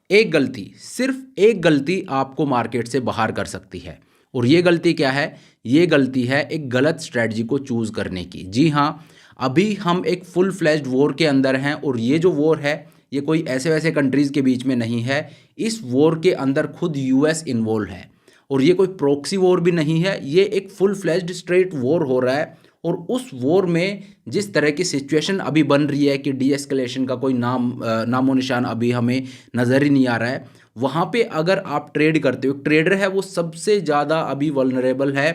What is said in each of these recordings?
एक गलती, सिर्फ एक गलती आपको मार्केट से बाहर कर सकती है। और ये गलती क्या है? ये गलती है एक गलत स्ट्रैटेजी को चूज़ करने की। जी हाँ, अभी हम एक फुल फ्लेज्ड वॉर के अंदर हैं और ये जो वॉर है, ये कोई ऐसे वैसे कंट्रीज़ के बीच में नहीं है। इस वॉर के अंदर खुद यूएस इन्वॉल्व है और ये कोई प्रॉक्सी वॉर भी नहीं है, ये एक फुल फ्लेज्ड स्ट्रेट वॉर हो रहा है। और उस वॉर में जिस तरह की सिचुएशन अभी बन रही है कि डी एस्केलेशन का कोई नामो निशान अभी हमें नज़र ही नहीं आ रहा है, वहाँ पे अगर आप ट्रेड करते हो, ट्रेडर है वो सबसे ज़्यादा अभी वल्नरेबल है,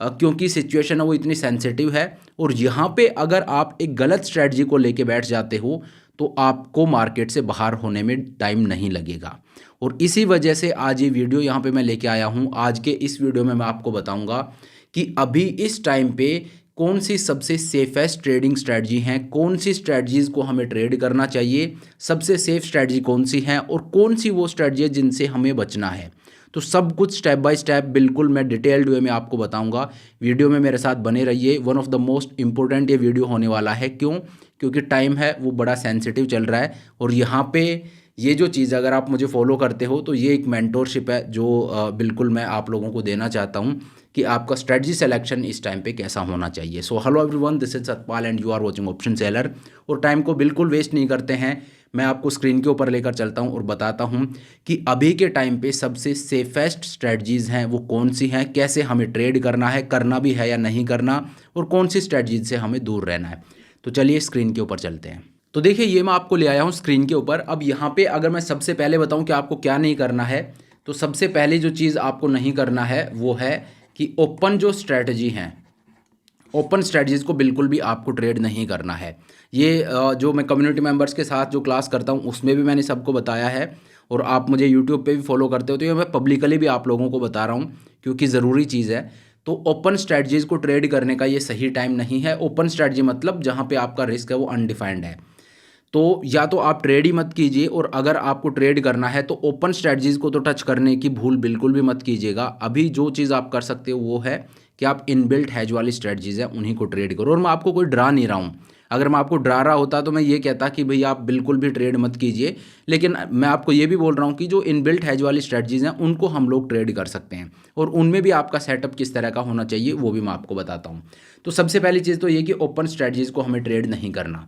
क्योंकि सिचुएशन है वो इतनी सेंसिटिव है। और यहाँ पे अगर आप एक गलत स्ट्रेटजी को लेके बैठ जाते हो तो आपको मार्केट से बाहर होने में टाइम नहीं लगेगा। और इसी वजह से आज ये वीडियो यहाँ पे मैं लेके आया हूँ। आज के इस वीडियो में मैं आपको बताऊँगा कि अभी इस टाइम पे कौन सी सबसे सेफेस्ट ट्रेडिंग स्ट्रैटेजी हैं, कौन सी स्ट्रैटेजीज़ को हमें ट्रेड करना चाहिए, सबसे सेफ स्ट्रैटेजी कौन सी हैं और कौन सी वो स्ट्रैटेजी है जिनसे हमें बचना है। तो सब कुछ स्टेप बाय स्टेप बिल्कुल मैं डिटेल्ड वे में आपको बताऊंगा। वीडियो में मेरे साथ बने रहिए। One of the most important ये वीडियो होने वाला है। क्यों? क्योंकि टाइम है वो बड़ा सेंसिटिव चल रहा है और यहाँ पे ये जो चीज़ अगर आप मुझे फॉलो करते हो तो ये एक मेंटोरशिप है जो बिल्कुल मैं आप लोगों को देना चाहता हूँ कि आपका स्ट्रेटजी सिलेक्शन इस टाइम पे कैसा होना चाहिए। So hello everyone, this is Satpal and you are watching option seller. और टाइम को बिल्कुल वेस्ट नहीं करते हैं, मैं आपको स्क्रीन के ऊपर लेकर चलता हूं और बताता हूं कि अभी के टाइम पे सबसे सेफेस्ट स्ट्रेटजीज़ हैं वो कौन सी हैं, कैसे हमें ट्रेड करना है, करना भी है या नहीं करना, और कौन सी स्ट्रेटजीज से हमें दूर रहना है। तो चलिए स्क्रीन के ऊपर चलते हैं। तो देखिए ये मैं आपको ले आया हूँ स्क्रीन के ऊपर। अब यहाँ पे अगर मैं सबसे पहले बताऊँ कि आपको क्या नहीं करना है, तो सबसे पहले जो चीज़ आपको नहीं करना है वो है कि ओपन जो स्ट्रैटेजी हैं, ओपन स्ट्रैटेजीज़ को बिल्कुल भी आपको ट्रेड नहीं करना है। ये जो मैं कम्युनिटी मेंबर्स के साथ जो क्लास करता हूँ उसमें भी मैंने सबको बताया है और आप मुझे यूट्यूब पे भी फॉलो करते हो तो ये मैं पब्लिकली भी आप लोगों को बता रहा हूँ क्योंकि ज़रूरी चीज़ है। तो ओपन स्ट्रैटेजीज़ को ट्रेड करने का ये सही टाइम नहीं है। ओपन स्ट्रैटेजी मतलब जहाँ पे आपका रिस्क है वो अनडिफाइंड है। तो या तो आप ट्रेड ही मत कीजिए, और अगर आपको ट्रेड करना है तो ओपन स्ट्रैटेजीज़ को तो टच करने की भूल बिल्कुल भी मत कीजिएगा। अभी जो चीज़ आप कर सकते हो वो है कि आप इनबिल्ट हैज वाली स्ट्रैटेजीज़ हैं उन्हीं को ट्रेड करो। और मैं आपको कोई डरा नहीं रहा हूँ। अगर मैं आपको डरा रहा होता तो मैं ये कहता कि भाई आप बिल्कुल भी ट्रेड मत कीजिए, लेकिन मैं आपको ये भी बोल रहा हूँ कि जो इनबिल्ट हैज वाली स्ट्रैटेजीज़ हैं उनको हम लोग ट्रेड कर सकते हैं और उनमें भी आपका सेटअप किस तरह का होना चाहिए वो भी मैं आपको बताता हूँ। तो सबसे पहली चीज़ तो ये कि ओपन स्ट्रैटेजीज़ को हमें ट्रेड नहीं करना।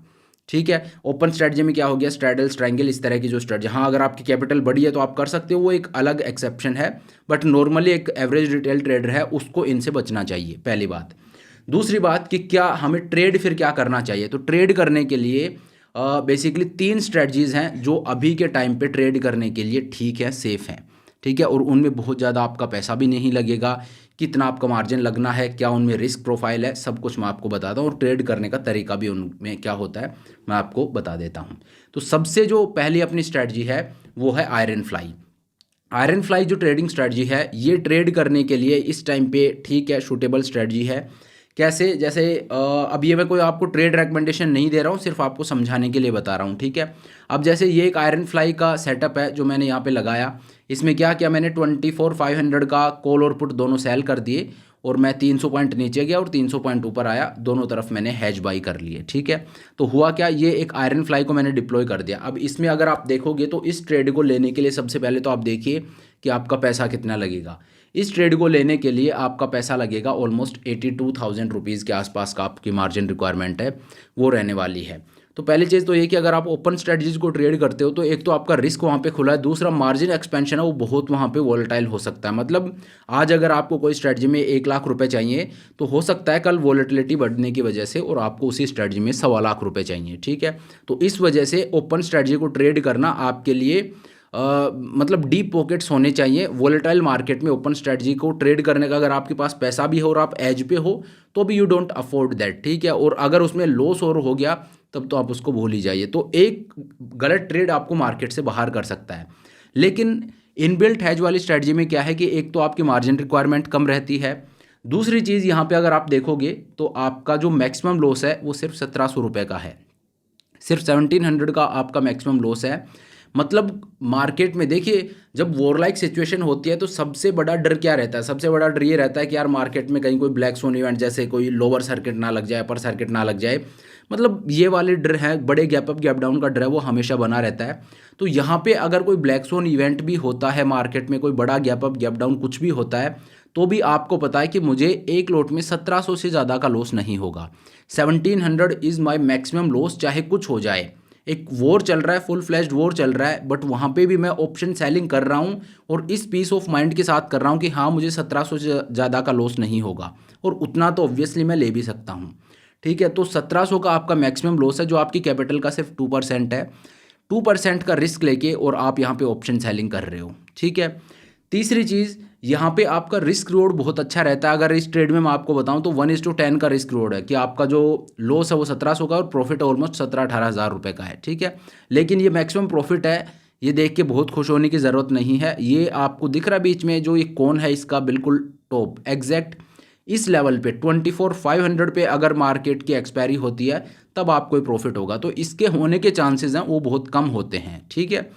ठीक है, ओपन स्ट्रैटेजी में क्या हो गया, स्ट्रैडल ट्रायंगल इस तरह की जो स्ट्रैटेजी, हाँ अगर आपकी कैपिटल बड़ी है तो आप कर सकते हो, वो एक अलग एक्सेप्शन है, बट नॉर्मली एक एवरेज रिटेल ट्रेडर है उसको इनसे बचना चाहिए, पहली बात। दूसरी बात कि क्या हमें ट्रेड फिर क्या करना चाहिए, तो ट्रेड करने के लिए बेसिकली तीन स्ट्रैटेजीज़ हैं जो अभी के टाइम पे ट्रेड करने के लिए ठीक है, सेफ़ हैं। ठीक है, और उनमें बहुत ज़्यादा आपका पैसा भी नहीं लगेगा, कितना आपका मार्जिन लगना है, क्या उनमें रिस्क प्रोफाइल है, सब कुछ मैं आपको बताता हूँ और ट्रेड करने का तरीका भी उनमें क्या होता है मैं आपको बता देता हूँ। तो सबसे जो पहली अपनी स्ट्रैटेजी है वो है आयरन फ्लाई। आयरन फ्लाई जो ट्रेडिंग स्ट्रैटेजी है ये ट्रेड करने के लिए इस टाइम पे ठीक है, सूटेबल स्ट्रैटेजी है। कैसे? जैसे अब ये मैं कोई आपको ट्रेड रिकमेंडेशन नहीं दे रहा हूँ, सिर्फ आपको समझाने के लिए बता रहा हूँ। ठीक है, अब जैसे ये एक आयरन फ्लाई का सेटअप है जो मैंने यहाँ पे लगाया। इसमें क्या किया मैंने, 24,500 का कॉल और पुट दोनों सेल कर दिए और मैं 300 पॉइंट नीचे गया और 300 पॉइंट ऊपर आया, दोनों तरफ मैंने हैज बाई कर लिए। ठीक है, तो हुआ क्या, ये एक आयरन फ्लाई को मैंने डिप्लॉय कर दिया। अब इसमें अगर आप देखोगे तो इस ट्रेड को लेने के लिए सबसे पहले तो आप देखिए कि आपका पैसा कितना लगेगा। इस ट्रेड को लेने के लिए आपका पैसा लगेगा ऑलमोस्ट 82,000 रुपीज़ के आसपास का आपकी मार्जिन रिक्वायरमेंट है वो रहने वाली है। तो पहली चीज़ तो ये कि अगर आप ओपन स्ट्रेटजीज को ट्रेड करते हो तो एक तो आपका रिस्क वहाँ पे खुला है, दूसरा मार्जिन एक्सपेंशन है वो बहुत वहाँ पे वॉलेटाइल हो सकता है। मतलब आज अगर आपको कोई स्ट्रेटजी में 1 लाख रुपए चाहिए तो हो सकता है कल वॉलेटिलिटी बढ़ने की वजह से और आपको उसी स्ट्रेटजी में 1.25 लाख रुपए चाहिए। ठीक है, तो इस वजह से ओपन स्ट्रेटजी को ट्रेड करना आपके लिए मतलब डीप पॉकेट्स होने चाहिए। वोलेटाइल मार्केट में ओपन स्ट्रेटजी को ट्रेड करने का अगर आपके पास पैसा भी हो और आप एज पे हो तो भी यू डोंट अफोर्ड दैट। ठीक है, और अगर उसमें लॉस और हो गया तब तो आप उसको भूल ही जाइए। तो एक गलत ट्रेड आपको मार्केट से बाहर कर सकता है। लेकिन इनबिल्ट हैज वाली स्ट्रेटजी में क्या है कि एक तो आपकी मार्जिन रिक्वायरमेंट कम रहती है, दूसरी चीज़ यहाँ पे अगर आप देखोगे तो आपका जो मैक्सिमम लॉस है वो सिर्फ 1700 रुपये का है, सिर्फ 1700 का आपका मैक्सिमम लॉस है। मतलब मार्केट में देखिए जब वॉर लाइक सिचुएशन होती है तो सबसे बड़ा डर क्या रहता है, सबसे बड़ा डर ये रहता है कि यार मार्केट में कहीं कोई ब्लैक सोन इवेंट जैसे कोई लोअर सर्किट ना लग जाए, अपर सर्किट ना लग जाए। मतलब ये वाले डर हैं, बड़े गैप अप गैप डाउन का डर है वो हमेशा बना रहता है। तो यहाँ पे अगर कोई ब्लैक स्वन इवेंट भी होता है मार्केट में, कोई बड़ा गैप अप गैप डाउन कुछ भी होता है, तो भी आपको पता है कि मुझे एक लॉट में 1700 से ज़्यादा का लॉस नहीं होगा। 1700 इज़ माई मैक्सिमम लॉस, चाहे कुछ हो जाए। एक वॉर चल रहा है, फुल फ्लैश्ड वॉर चल रहा है, बट वहाँ पे भी मैं ऑप्शन सेलिंग कर रहा हूँ और इस पीस ऑफ माइंड के साथ कर रहा हूँ कि हाँ मुझे 1700 से ज़्यादा का लॉस नहीं होगा, और उतना तो ऑब्वियसली मैं ले भी सकता हूँ। ठीक है, तो 1700 का आपका मैक्सिमम लॉस है, जो आपकी कैपिटल का सिर्फ 2% है। 2% का रिस्क लेके और आप यहाँ पे ऑप्शन सेलिंग कर रहे हो। ठीक है, तीसरी चीज़, यहाँ पे आपका रिस्क रिवॉर्ड बहुत अच्छा रहता है। अगर इस ट्रेड में मैं आपको बताऊँ तो 1:10 का रिस्क रिवॉर्ड है, कि आपका जो लॉस है वो 1700 का और प्रॉफिट ऑलमोस्ट 17-18 हज़ार रुपये का है। ठीक है, लेकिन ये मैक्सिमम प्रॉफिट है, ये देख के बहुत खुश होने की ज़रूरत नहीं है। ये आपको दिख रहा है बीच में जो ये कौन है इसका बिल्कुल टॉप एग्जैक्ट इस लेवल पे 24,500 पे अगर मार्केट की एक्सपायरी होती है तब आपको प्रॉफिट होगा, तो इसके होने के चांसेस हैं वो बहुत कम होते हैं। ठीक है,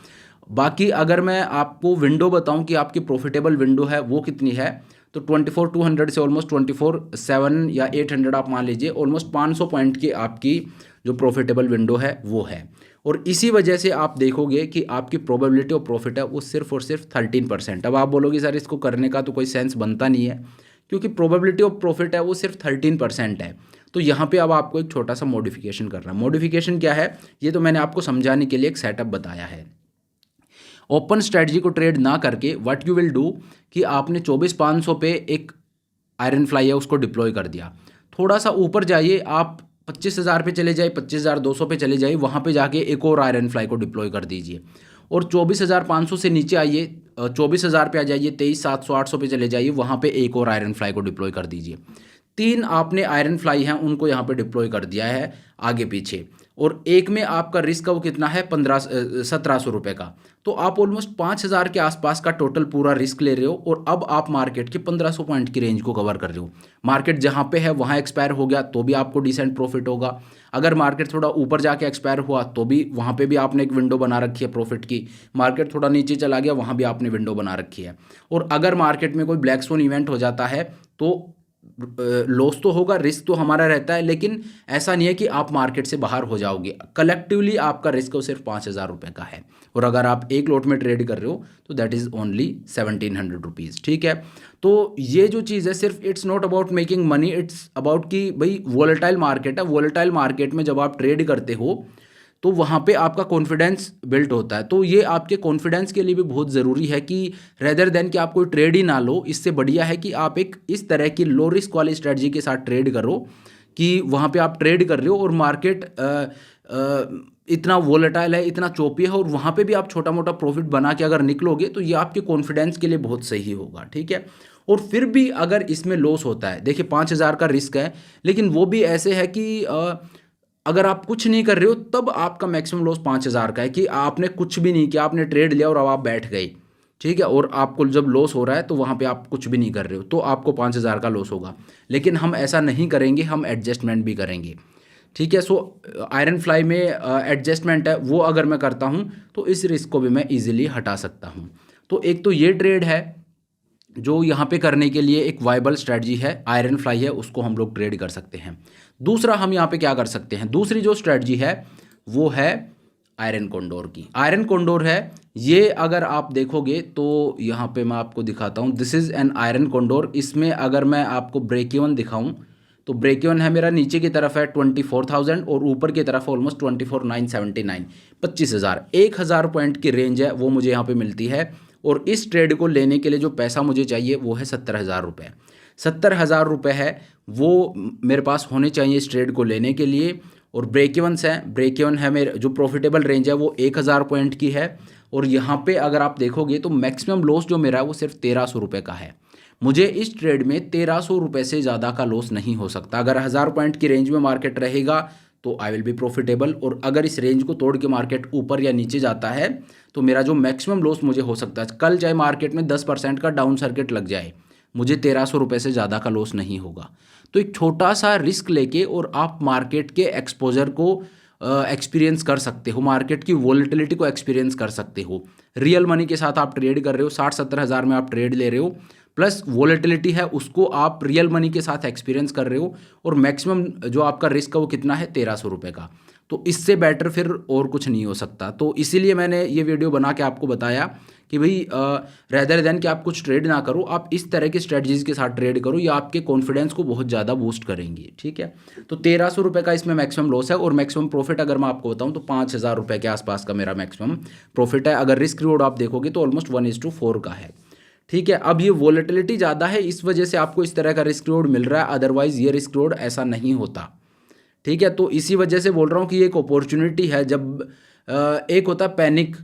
बाकी अगर मैं आपको विंडो बताऊं कि आपकी प्रॉफिटेबल विंडो है वो कितनी है, तो 24,200 से ऑलमोस्ट 24,700 या 800 आप मान लीजिए, ऑलमोस्ट 500 पॉइंट की आपकी जो प्रॉफिटेबल विंडो है वो है। और इसी वजह से आप देखोगे कि आपकी प्रोबेबिलिटी ऑफ प्रॉफिट है वो सिर्फ और सिर्फ 13%। अब आप बोलोगे सर इसको करने का तो कोई सेंस बनता नहीं है, क्योंकि प्रोबेबिलिटी ऑफ प्रॉफिट है वो सिर्फ 13% है। तो यहाँ पे अब आपको एक छोटा सा मॉडिफिकेशन करना है। मॉडिफिकेशन क्या है, ये तो मैंने आपको समझाने के लिए एक सेटअप बताया है। ओपन स्ट्रेटजी को ट्रेड ना करके व्हाट यू विल डू कि आपने 24,500 पे एक आयरन फ्लाई है उसको डिप्लॉय कर दिया, थोड़ा सा ऊपर जाइए आप 25,000 पे चले जाइए, 25,200 पे चले जाइए, वहाँ पे जाके एक और आयरन फ्लाई को डिप्लॉय कर दीजिए। और 24,500 से नीचे आइए, 24,000 पे आ जाइए, 23,700 800 पे चले जाइए, वहाँ पे एक और आयरन फ्लाई को डिप्लॉय कर दीजिए। 3 आपने आयरन फ्लाई हैं उनको यहाँ पे डिप्लॉय कर दिया है आगे पीछे, और एक में आपका रिस्क वो कितना है 1700 रुपये का। तो आप ऑलमोस्ट 5,000 के आसपास का टोटल पूरा रिस्क ले रहे हो, और अब आप मार्केट के 1,500 पॉइंट की रेंज को कवर कर रहे हो। मार्केट जहाँ पे है वहाँ एक्सपायर हो गया तो भी आपको डिसेंट प्रॉफिट होगा। अगर मार्केट थोड़ा ऊपर जाके एक्सपायर हुआ तो भी वहाँ पे भी आपने एक विंडो बना रखी है प्रॉफिट की। मार्केट थोड़ा नीचे चला गया वहाँ भी आपने विंडो बना रखी है। और अगर मार्केट में कोई ब्लैक स्वन इवेंट हो जाता है तो लॉस तो होगा, रिस्क तो हमारा रहता है, लेकिन ऐसा नहीं है कि आप मार्केट से बाहर हो जाओगे। कलेक्टिवली आपका रिस्क वो सिर्फ 5,000 रुपये का है, और अगर आप एक लॉट में ट्रेड कर रहे हो तो दैट इज़ ओनली 1,700 रुपीज़। ठीक है, तो ये जो चीज़ है सिर्फ it's not about making money, it's about कि भाई वोलेटाइल मार्केट है। वोलेटाइल मार्केट में जब आप ट्रेड करते हो तो वहाँ पे आपका कॉन्फिडेंस बिल्ट होता है। तो ये आपके कॉन्फिडेंस के लिए भी बहुत ज़रूरी है कि रेदर देन कि आप कोई ट्रेड ही ना लो, इससे बढ़िया है कि आप एक इस तरह की लो रिस्क वाली स्ट्रेटजी के साथ ट्रेड करो कि वहाँ पे आप ट्रेड कर रहे हो और मार्केट इतना वोलेटाइल है, इतना चोपी है, और वहाँ पे भी आप छोटा मोटा प्रॉफिट बना के अगर निकलोगे तो ये आपके कॉन्फिडेंस के लिए बहुत सही होगा। ठीक है, और फिर भी अगर इसमें लॉस होता है, देखिए 5,000 का रिस्क है, लेकिन वो भी ऐसे है कि अगर आप कुछ नहीं कर रहे हो तब आपका मैक्सिमम लॉस 5,000 का है, कि आपने कुछ भी नहीं किया, आपने ट्रेड लिया और अब आप बैठ गए। ठीक है, और आपको जब लॉस हो रहा है तो वहाँ पे आप कुछ भी नहीं कर रहे हो तो आपको 5,000 का लॉस होगा। लेकिन हम ऐसा नहीं करेंगे, हम एडजस्टमेंट भी करेंगे। ठीक है, सो आयरन फ्लाई में एडजस्टमेंट है वो अगर मैं करता हूँ तो इस रिस्क को भी मैं ईजिली हटा सकता हूँ। तो एक तो ये ट्रेड है जो यहाँ पे करने के लिए एक वाइबल स्ट्रेटजी है, आयरन फ्लाई है, उसको हम लोग ट्रेड कर सकते हैं। दूसरा हम यहाँ पे क्या कर सकते हैं, दूसरी जो स्ट्रेटजी है वो है आयरन कोंडोर की। आयरन कोंडोर है ये, अगर आप देखोगे तो यहाँ पे मैं आपको दिखाता हूँ, this is an iron Condor. इसमें अगर मैं आपको ब्रेक इवन दिखाऊँ तो ब्रेक इवन है मेरा नीचे की तरफ है 24,000 और ऊपर की तरफ ऑलमोस्ट 24,979, 25,000, 1,000 पॉइंट की रेंज है वो मुझे यहाँ पे मिलती है। और इस ट्रेड को लेने के लिए जो पैसा मुझे चाहिए वो है 70,000 रुपये। 70,000 रुपये है वो मेरे पास होने चाहिए इस ट्रेड को लेने के लिए। और ब्रेक इवन्स हैं, ब्रेक इवन है मेरे जो प्रॉफिटेबल रेंज है वो 1,000 पॉइंट की है। और यहाँ पे अगर आप देखोगे तो मैक्सिमम लॉस जो मेरा है वो सिर्फ 1,300 रुपये का है। मुझे इस ट्रेड में 1,300 रुपये से ज़्यादा का लॉस नहीं हो सकता। अगर 1,000 पॉइंट की रेंज में मार्केट रहेगा तो आई विल बी प्रॉफिटेबल, और अगर इस रेंज को तोड़ के मार्केट ऊपर या नीचे जाता है तो मेरा जो मैक्सिमम लॉस मुझे हो सकता है, कल चाहे मार्केट में 10% का डाउन सर्किट लग जाए, मुझे 1,300 रुपये से ज़्यादा का लॉस नहीं होगा। तो एक छोटा सा रिस्क लेके और आप मार्केट के एक्सपोजर को एक्सपीरियंस कर सकते हो, मार्केट की वोलेटिलिटी को एक्सपीरियंस कर सकते हो। रियल मनी के साथ आप ट्रेड कर रहे हो, 60-70 हज़ार में आप ट्रेड ले रहे हो, प्लस वोलेटिलिटी है उसको आप रियल मनी के साथ एक्सपीरियंस कर रहे हो, और मैक्सिमम जो आपका रिस्क है वो कितना है, 1300 रुपये का। तो इससे बेटर फिर और कुछ नहीं हो सकता। तो इसीलिए मैंने ये वीडियो बना के आपको बताया कि भाई रेदर देन कि आप कुछ ट्रेड ना करो, आप इस तरह की स्ट्रेटजीज़ के साथ ट्रेड करो, ये आपके कॉन्फिडेंस को बहुत ज़्यादा बूस्ट करेंगी। ठीक है, तो 1300 रुपये का इसमें मैक्सिमम लॉस है, और मैक्सिमम प्रॉफिट अगर मैं आपको बताऊं तो 5000 रुपये के आसपास का मेरा मैक्सिमम प्रॉफिट है। अगर रिस्क रिवॉर्ड आप देखोगे तो ऑलमोस्ट 1:4 का है। ठीक है, अब ये वोलेटिलिटी ज़्यादा है, इस वजह से आपको इस तरह का रिस्क रिवॉर्ड मिल रहा है, अदरवाइज ये रिस्क रिवॉर्ड ऐसा नहीं होता। ठीक है, तो इसी वजह से बोल रहा हूँ कि ये एक अपॉर्चुनिटी है। जब एक होता है पैनिक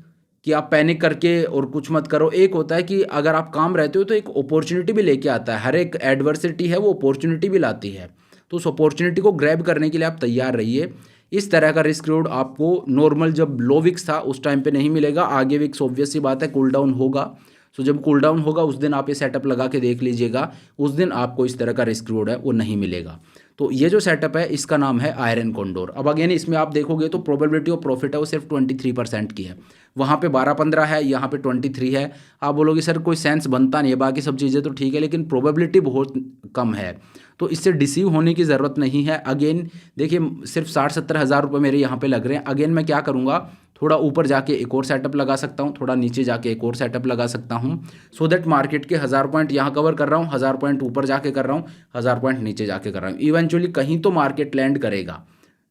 कि आप पैनिक करके और कुछ मत करो, एक होता है कि अगर आप काम रहते हो तो एक अपॉर्चुनिटी भी लेके आता है। हर एक एडवर्सिटी है वो अपॉर्चुनिटी भी लाती है, तो उस अपॉर्चुनिटी को ग्रैब करने के लिए आप तैयार रहिए। इस तरह का रिस्क रिवॉर्ड आपको नॉर्मल जब लो विक्स था उस टाइम पे नहीं मिलेगा। आगे विक्स ऑब्वियस सी बात है कूल डाउन होगा, सो जब कूल डाउन होगा उस दिन आप ये सेटअप लगा के देख लीजिएगा, उस दिन आपको इस तरह का रिस्क रिवॉर्ड है वो नहीं मिलेगा। तो ये जो सेटअप है इसका नाम है आयरन कॉन्डोर। अब अगेन इसमें आप देखोगे तो प्रोबेबिलिटी ऑफ प्रॉफिट है वो सिर्फ 23% की है, वहाँ पे 12-15 है, यहाँ पे 23 है। आप बोलोगे सर कोई सेंस बनता नहीं है, बाकी सब चीज़ें तो ठीक है लेकिन प्रोबेबिलिटी बहुत कम है, तो इससे डिसीव होने की ज़रूरत नहीं है। अगेन देखिए सिर्फ 60-70 हज़ार रुपये मेरे यहाँ पे लग रहे हैं। अगेन मैं क्या करूँगा, थोड़ा ऊपर जाके एक और सेटअप लगा सकता हूँ, थोड़ा नीचे जाके एक और सेटअप लगा सकता हूँ, सो दैट मार्केट के 1000 पॉइंट यहाँ कवर कर रहा हूँ, 1000 पॉइंट ऊपर जाके कर रहा हूँ, 1000 पॉइंट नीचे जाके कर रहा हूँ। इवेंचुअली कहीं तो मार्केट लैंड करेगा,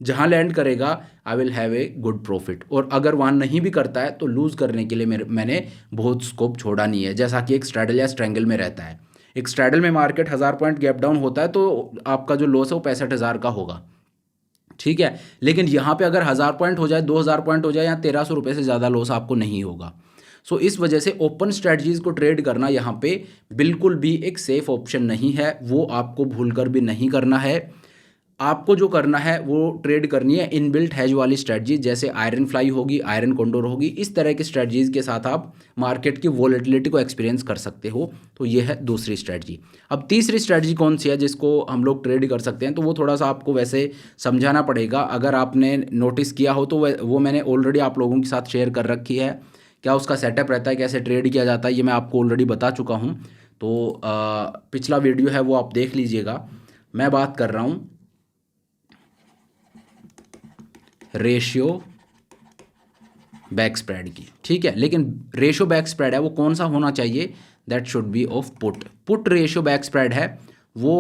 जहाँ लैंड करेगा I will have a good profit. और अगर वहाँ नहीं भी करता है तो लूज़ करने के लिए मैंने बहुत स्कोप छोड़ा नहीं है, जैसा कि एक स्ट्रैडल या स्ट्रैंगल में रहता है। एक स्ट्रैडल में मार्केट 1000 पॉइंट गैप डाउन होता है तो आपका जो लॉस है वो 65,000 का होगा। ठीक है, लेकिन यहाँ पे अगर 1000 पॉइंट हो जाए, 2000 पॉइंट हो जाए, या 1300 रुपये से ज़्यादा लॉस आपको नहीं होगा। सो इस वजह से ओपन स्ट्रैटेजीज़ को ट्रेड करना यहाँ पे बिल्कुल भी एक सेफ ऑप्शन नहीं है, वो आपको भूलकर भी नहीं करना है। आपको जो करना है वो ट्रेड करनी है इनबिल्ट हैज वाली स्ट्रेटजी, जैसे आयरन फ्लाई होगी, आयरन कॉन्डोर होगी, इस तरह की स्ट्रेटजीज़ के साथ आप मार्केट की वोलेटिलिटी को एक्सपीरियंस कर सकते हो। तो ये है दूसरी स्ट्रेटजी। अब तीसरी स्ट्रेटजी कौन सी है जिसको हम लोग ट्रेड कर सकते हैं, तो वो थोड़ा सा आपको वैसे समझाना पड़ेगा। अगर आपने नोटिस किया हो तो वो मैंने ऑलरेडी आप लोगों के साथ शेयर कर रखी है, क्या उसका सेटअप रहता है, कैसे ट्रेड किया जाता है, ये मैं आपको ऑलरेडी बता चुका हूँ। तो पिछला वीडियो है वो आप देख लीजिएगा। मैं बात कर रहा हूँ रेशियो बैक स्प्रेड की। ठीक है, लेकिन रेशियो बैक स्प्रेड है वो कौन सा होना चाहिए, that should be of put ratio back spread है वो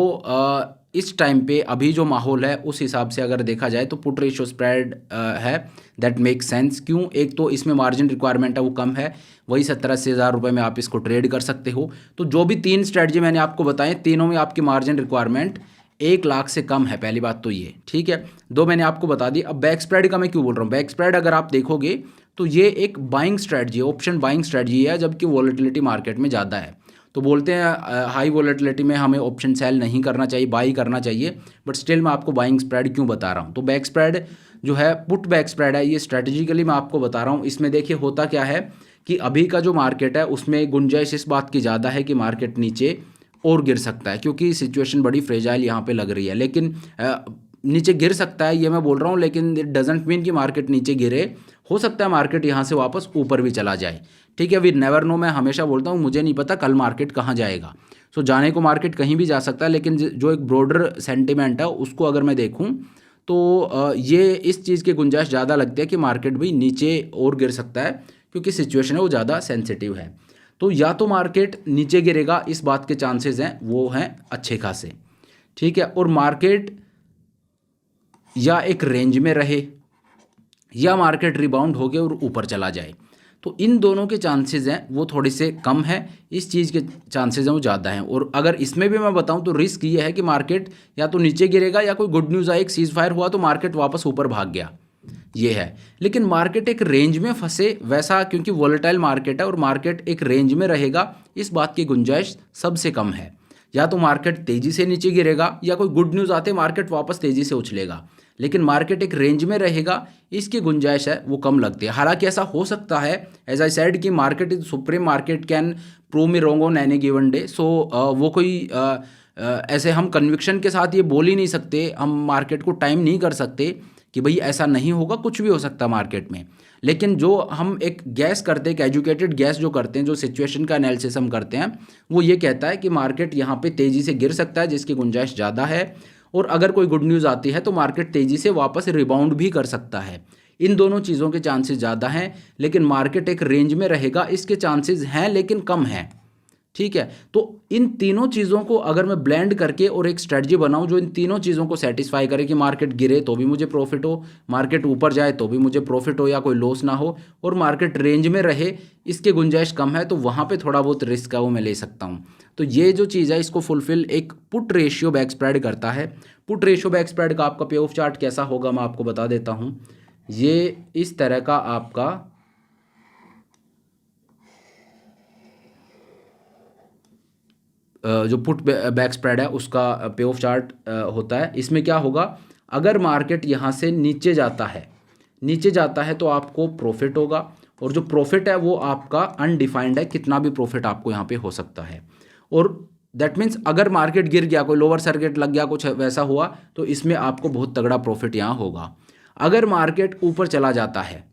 इस टाइम पे अभी जो माहौल है उस हिसाब से अगर देखा जाए तो पुट रेशियो स्प्रेड है दैट मेक सेंस। क्यों, एक तो इसमें मार्जिन रिक्वायरमेंट है वो कम है, वही 70-80 हज़ार रुपये में आप इसको ट्रेड कर सकते हो। तो जो भी 3 स्ट्रेटजी मैंने आपको बताए, तीनों में आपकी मार्जिन रिक्वायरमेंट 1 लाख से कम है, पहली बात तो ये। ठीक है, 2 मैंने आपको बता दी। अब बैक स्प्रेड का मैं क्यों बोल रहा हूँ, बैक स्प्रेड अगर आप देखोगे तो ये एक buying strategy, option buying strategy है, जबकि वॉलेटिलिटी मार्केट में ज़्यादा है। तो बोलते हैं हाई वॉलेटिलिटी में हमें ऑप्शन सेल नहीं करना चाहिए, बाई करना चाहिए, बट स्टिल मैं आपको बाइंग स्प्रेड क्यों बता रहा हूँ। तो बैक स्प्रेड जो है, पुट बैक स्प्रेड है, ये स्ट्रेटेजिकली मैं आपको बता रहा हूँ। इसमें देखिए होता क्या है कि अभी का जो मार्केट है उसमें गुंजाइश इस बात की ज़्यादा है कि मार्केट नीचे और गिर सकता है, क्योंकि सिचुएशन बड़ी फ्रेजाइल यहाँ पे लग रही है। लेकिन नीचे गिर सकता है ये मैं बोल रहा हूँ, लेकिन इट डजेंट मीन कि मार्केट नीचे गिरे। हो सकता है मार्केट यहाँ से वापस ऊपर भी चला जाए। ठीक है, वी नेवर नो, मैं हमेशा बोलता हूँ मुझे नहीं पता कल मार्केट कहाँ जाएगा। सो जाने को मार्केट कहीं भी जा सकता है, लेकिन जो एक ब्रॉडर सेंटिमेंट है उसको अगर मैं देखूँ तो ये इस चीज़ की गुंजाइश ज़्यादा लगती है कि मार्केट भी नीचे और गिर सकता है, क्योंकि सिचुएशन है वो ज़्यादा सेंसिटिव है। तो या तो मार्केट नीचे गिरेगा, इस बात के चांसेस हैं वो हैं अच्छे खासे। ठीक है, और मार्केट या एक रेंज में रहे या मार्केट रिबाउंड हो गया और ऊपर चला जाए, तो इन दोनों के चांसेस हैं वो थोड़े से कम है, इस चीज़ के चांसेस हैं वो ज़्यादा हैं। और अगर इसमें भी मैं बताऊं तो रिस्क ये है कि मार्केट या तो नीचे गिरेगा या कोई गुड न्यूज़ आई, एक सीज फायर हुआ तो मार्केट वापस ऊपर भाग गया, ये है। लेकिन मार्केट एक रेंज में फंसे वैसा, क्योंकि वॉलेटाइल मार्केट है और मार्केट एक रेंज में रहेगा, इस बात की गुंजाइश सबसे कम है। या तो मार्केट तेज़ी से नीचे गिरेगा या कोई गुड न्यूज़ आते मार्केट वापस तेज़ी से उछलेगा, लेकिन मार्केट एक रेंज में रहेगा, इसकी गुंजाइश है वो कम लगती है। हालांकि ऐसा हो सकता है, एज आई सेड, कि market is supreme, market can prove me wrong on any given day. So वो कोई ऐसे हम कन्विक्शन के साथ ये बोल ही नहीं सकते, हम मार्केट को टाइम नहीं कर सकते कि भाई ऐसा नहीं होगा, कुछ भी हो सकता है मार्केट में। लेकिन जो हम एक गैस करते हैं, एक एजुकेटेड गैस जो करते हैं, जो सिचुएशन का एनालिसिस हम करते हैं, वो ये कहता है कि मार्केट यहाँ पे तेज़ी से गिर सकता है जिसकी गुंजाइश ज़्यादा है, और अगर कोई गुड न्यूज़ आती है तो मार्केट तेज़ी से वापस रिबाउंड भी कर सकता है। इन दोनों चीज़ों के चांसेस ज़्यादा हैं, लेकिन मार्केट एक रेंज में रहेगा, इसके चांसेस हैं लेकिन कम हैं। ठीक है, तो इन तीनों चीज़ों को अगर मैं ब्लेंड करके और एक स्ट्रेटजी बनाऊं जो इन तीनों चीज़ों को सेटिस्फाई करे कि मार्केट गिरे तो भी मुझे प्रॉफिट हो, मार्केट ऊपर जाए तो भी मुझे प्रॉफिट हो या कोई लॉस ना हो, और मार्केट रेंज में रहे, इसके गुंजाइश कम है, तो वहाँ पे थोड़ा बहुत रिस्क है वो मैं ले सकता हूँ। तो ये जो चीज़ है इसको फुलफिल एक पुट रेशियो बैक स्प्रेड करता है। पुट रेशियो बैक स्प्रेड का आपका पे ऑफ चार्ट कैसा होगा मैं आपको बता देता हूँ। ये इस तरह का आपका जो पुट बैक स्प्रेड है उसका पे ऑफ चार्ट होता है। इसमें क्या होगा, अगर मार्केट यहाँ से नीचे जाता है, नीचे जाता है तो आपको प्रॉफिट होगा, और जो प्रॉफिट है वो आपका अनडिफाइंड है, कितना भी प्रॉफिट आपको यहाँ पे हो सकता है। और दैट मीन्स अगर मार्केट गिर गया, कोई लोअर सर्किट लग गया, कुछ वैसा हुआ, तो इसमें आपको बहुत तगड़ा प्रॉफिट यहाँ होगा। अगर मार्केट ऊपर चला जाता है,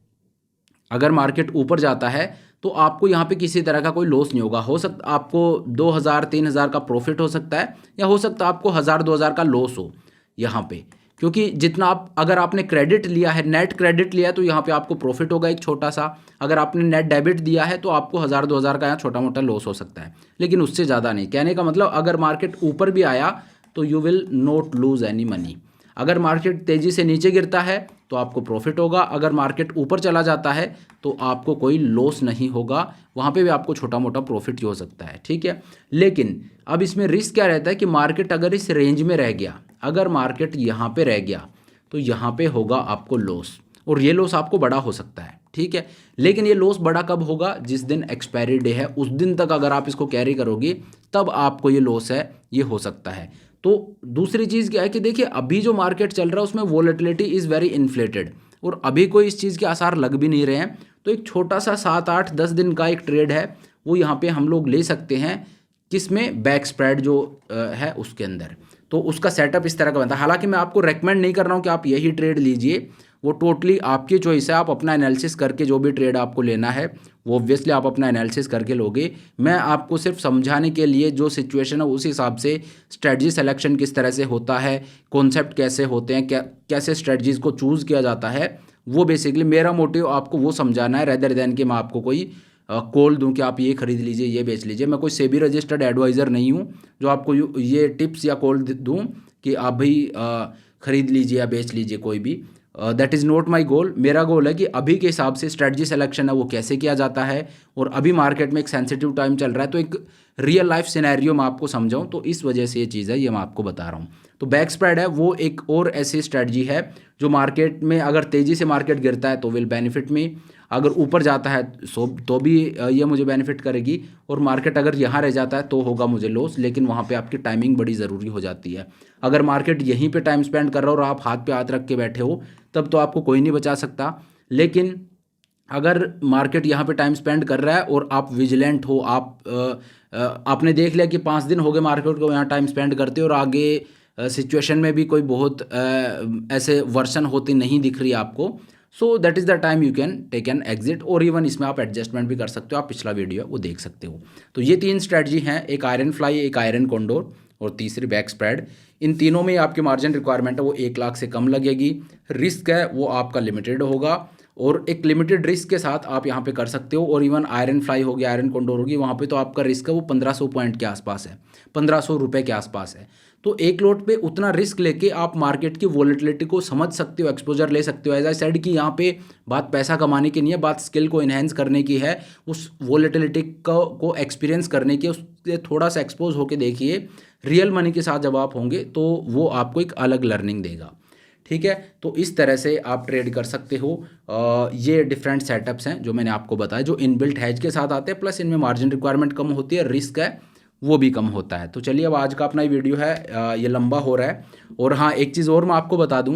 अगर मार्केट ऊपर जाता है तो आपको यहाँ पे किसी तरह का कोई लॉस नहीं होगा। हो सकता आपको 2000-3000 का प्रॉफिट हो सकता है, या हो सकता है आपको 1000-2000 का लॉस हो यहाँ पे, क्योंकि जितना आप, अगर आपने क्रेडिट लिया है, नेट क्रेडिट लिया है, तो यहाँ पे आपको प्रॉफिट होगा एक छोटा सा। अगर आपने नेट डेबिट दिया है तो आपको 1000-2000 का यहाँ छोटा मोटा लॉस हो सकता है, लेकिन उससे ज़्यादा नहीं। कहने का मतलब अगर मार्केट ऊपर भी आया तो you will not lose any money. अगर मार्केट तेज़ी से नीचे गिरता है तो आपको प्रॉफिट होगा, अगर मार्केट ऊपर चला जाता है तो आपको कोई लॉस नहीं होगा, वहाँ पे भी आपको छोटा मोटा प्रॉफिट ही हो सकता है। ठीक है, लेकिन अब इसमें रिस्क क्या रहता है कि मार्केट अगर इस रेंज में रह गया, अगर मार्केट यहाँ पे रह गया तो यहाँ पे होगा आपको लॉस, और ये लॉस आपको बड़ा हो सकता है। ठीक है, लेकिन ये लॉस बड़ा कब होगा, जिस दिन एक्सपायरी डे है उस दिन तक अगर आप इसको कैरी करोगे तब आपको ये लॉस है ये हो सकता है। तो दूसरी चीज़ क्या है कि देखिए अभी जो मार्केट चल रहा है उसमें वोलेटिलिटी इज़ वेरी इन्फ्लेटेड, और अभी कोई इस चीज़ के आसार लग भी नहीं रहे हैं। तो एक छोटा सा 7-8-10 दिन का एक ट्रेड है वो यहाँ पे हम लोग ले सकते हैं, किसमें, बैक स्प्रेड जो है उसके अंदर। तो उसका सेटअप इस तरह का बनता है। हालांकि मैं आपको रेकमेंड नहीं कर रहा हूँ कि आप यही ट्रेड लीजिए, वो टोटली आपकी चॉइस है, आप अपना एनालिसिस करके जो भी ट्रेड आपको लेना है वो ऑब्वियसली आप अपना एनालिसिस करके लोगे। मैं आपको सिर्फ समझाने के लिए जो सिचुएशन है उस हिसाब से स्ट्रेटजी सिलेक्शन किस तरह से होता है, कॉन्सेप्ट कैसे होते हैं, कैसे स्ट्रेटजीज़ को चूज़ किया जाता है, वो बेसिकली मेरा मोटिव आपको वो समझाना है, रेदर देन कि मैं आपको कोई कॉल दूं कि आप ये खरीद लीजिए ये बेच लीजिए। मैं कोई सेबी रजिस्टर्ड एडवाइज़र नहीं हूँ जो आपको ये टिप्स या कॉल दूं कि आप भाई खरीद लीजिए या बेच लीजिए कोई भी। दैट इज़ नॉट माई गोल। मेरा गोल है कि अभी के हिसाब से स्ट्रेटजी सिलेक्शन है वो कैसे किया जाता है, और अभी मार्केट में एक सेंसिटिव टाइम चल रहा है तो एक रियल लाइफ सिनेरियो मैं आपको समझाऊं, तो इस वजह से ये चीज़ है, ये मैं आपको बता रहा हूँ। तो बैक स्प्रेड है वो एक और ऐसी स्ट्रेटजी है जो मार्केट में अगर तेज़ी से मार्केट गिरता है तो विल बेनिफिट मी, अगर ऊपर जाता है तो भी ये मुझे बेनिफिट करेगी, और मार्केट अगर यहाँ रह जाता है तो होगा मुझे लॉस। लेकिन वहाँ पे आपकी टाइमिंग बड़ी ज़रूरी हो जाती है। अगर मार्केट यहीं पे टाइम स्पेंड कर रहा हो और आप हाथ पे हाथ रख के बैठे हो तब तो आपको कोई नहीं बचा सकता। लेकिन अगर मार्केट यहाँ पे टाइम स्पेंड कर रहा है और आप विजिलेंट हो, आपने देख लिया कि 5 दिन हो गए मार्केट को यहाँ टाइम स्पेंड करते और आगे सिचुएशन में भी कोई बहुत ऐसे वर्सन होती नहीं दिख रही आपको, so that is the time you can take an exit, और इवन इसमें आप एडजस्टमेंट भी कर सकते हो। आप पिछला वीडियो है वो देख सकते हो। तो ये 3 स्ट्रैटेजी हैं, एक आयरन फ्लाई, एक आयरन कॉन्डोर और तीसरी बैक स्प्रेड। इन तीनों में आपकी मार्जिन रिक्वायरमेंट है वो 1 लाख से कम लगेगी। रिस्क है वो आपका लिमिटेड होगा, और एक लिमिटेड रिस्क के साथ आप यहाँ पे कर सकते हो। और इवन आयरन फ्लाई होगी, आयरन कॉन्डोर होगी, वहाँ पे तो आपका रिस्क है वो 1500 पॉइंट के आसपास है, 1500 रुपये के आसपास है। तो एक लोट पे उतना रिस्क लेके आप मार्केट की वोलेटिलिटी को समझ सकते हो, एक्सपोजर ले सकते हो। एज आई सेड कि यहाँ पे बात पैसा कमाने की नहीं है, बात स्किल को इन्हेंस करने की है, उस वोलेटिलिटी को एक्सपीरियंस करने की, उससे थोड़ा सा एक्सपोज होके देखिए। रियल मनी के साथ जब आप होंगे तो वो आपको एक अलग लर्निंग देगा। ठीक है, तो इस तरह से आप ट्रेड कर सकते हो। ये डिफरेंट सेटअप्स हैं जो मैंने आपको बताया, जो इनबिल्ट हैज के साथ आते हैं, प्लस इनमें मार्जिन रिक्वायरमेंट कम होती है, रिस्क है वो भी कम होता है। तो चलिए अब आज का अपना ये वीडियो है ये लंबा हो रहा है। और हाँ, एक चीज़ और मैं आपको बता दूं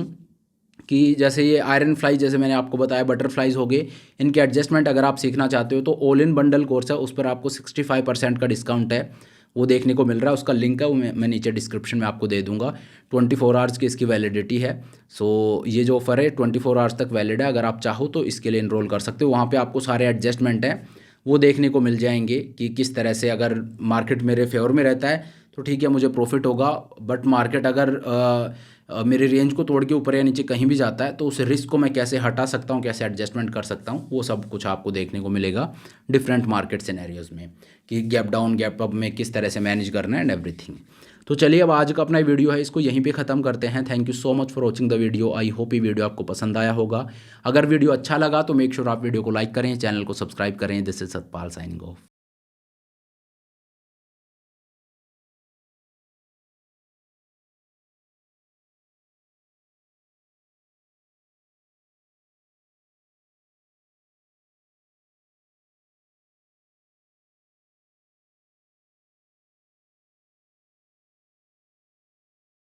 कि जैसे ये आयरन फ्लाई, जैसे मैंने आपको बताया, बटरफ्लाइज हो गए, इनके एडजस्टमेंट अगर आप सीखना चाहते हो तो ऑल इन बंडल कोर्स है, उस पर आपको 65% का डिस्काउंट है। वो देखने को मिल रहा है। उसका लिंक है वो मैं नीचे डिस्क्रिप्शन में आपको दे दूंगा। 24 आवर्स की इसकी वैलिडिटी है। सो ये जो ऑफ़र है 24 आवर्स तक वैलिड है। अगर आप चाहो तो इसके लिए इनरोल कर सकते हो। वहाँ पे आपको सारे एडजस्टमेंट हैं वो देखने को मिल जाएंगे कि किस तरह से, अगर मार्केट मेरे फेवर में रहता है तो ठीक है मुझे प्रॉफिट होगा, बट मार्केट अगर मेरे रेंज को तोड़ के ऊपर या नीचे कहीं भी जाता है तो उस रिस्क को मैं कैसे हटा सकता हूँ, कैसे एडजस्टमेंट कर सकता हूँ, वो सब कुछ आपको देखने को मिलेगा डिफरेंट मार्केट सिनेरियोज में कि गैप डाउन गैप अप में किस तरह से मैनेज करना है एंड एवरीथिंग। तो चलिए अब आज का अपना वीडियो है इसको यहीं पे ख़त्म करते हैं। Thank you so much for watching the video. I hope ये वीडियो आपको पसंद आया होगा। अगर वीडियो अच्छा लगा तो मेक श्योर आप वीडियो को लाइक करें, चैनल को सब्सक्राइब करें। This is Satpal signing off.